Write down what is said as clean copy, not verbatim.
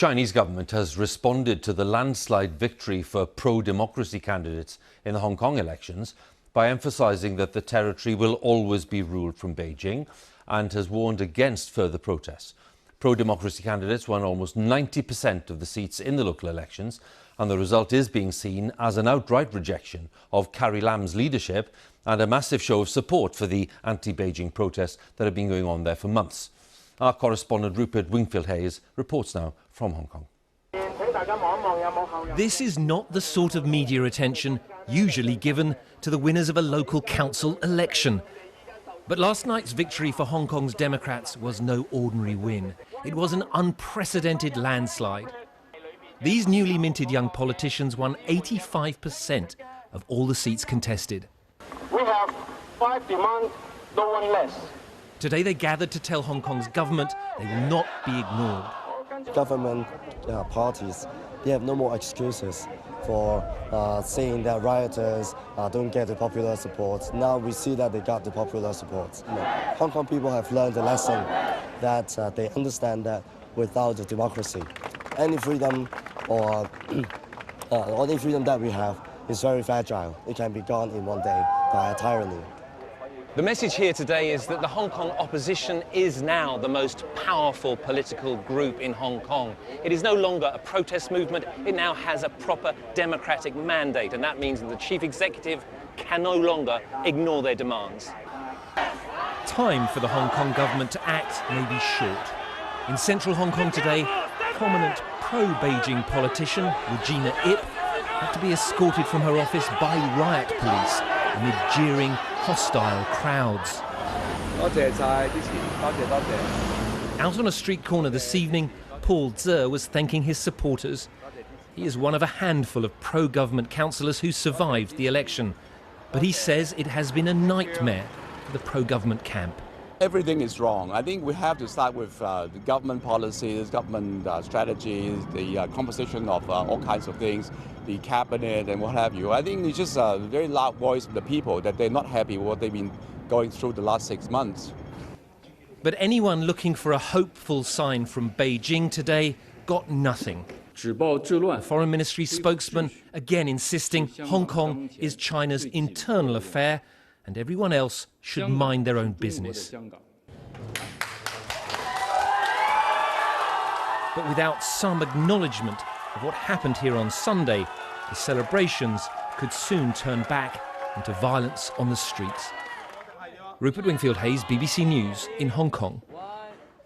Chinese government has responded to the landslide victory for pro-democracy candidates in the Hong Kong elections by emphasising that the territory will always be ruled from Beijing and has warned against further protests. Pro-democracy candidates won almost 90% of the seats in the local elections, and the result is being seen as an outright rejection of Carrie Lam's leadership and a massive show of support for the anti-Beijing protests that have been going on there for months. Our correspondent Rupert Wingfield-Hayes reports now from Hong Kong. This is not the sort of media attention usually given to the winners of a local council election. But last night's victory for Hong Kong's Democrats was no ordinary win. It was an unprecedented landslide. These newly minted young politicians won 85% of all the seats contested. We have 5 demands, no one less. Today they gathered to tell Hong Kong's government they will not be ignored. Government parties, they have no more excuses for saying that rioters don't get the popular support. Now we see that they got the popular support. Hong Kong people have learned a lesson that they understand that without the democracy, any freedom or any freedom that we have is very fragile. It can be gone in one day by a tyranny. The message here today is that the Hong Kong opposition is now the most powerful political group in Hong Kong. It is no longer a protest movement, it now has a proper democratic mandate, and that means that the chief executive can no longer ignore their demands. Time for the Hong Kong government to act may be short. In central Hong Kong today, prominent pro-Beijing politician Regina Ip had to be escorted from her office by riot police amid jeering, hostile crowds. Out on a street corner this evening, Paul Tse was thanking his supporters. He is one of a handful of pro-government councillors who survived the election. But he says it has been a nightmare for the pro-government camp. Everything is wrong. I think we have to start with the government policies, government strategies, the composition of all kinds of things, the cabinet and what have you. I think it's just a very loud voice of the people that they're not happy with what they've been going through the last 6 months. But anyone looking for a hopeful sign from Beijing today got nothing. The Foreign Ministry spokesman again insisting Hong Kong is China's internal affair and everyone else should mind their own business. But without some acknowledgement of what happened here on Sunday, the celebrations could soon turn back into violence on the streets. Rupert Wingfield-Hayes, BBC News in Hong Kong.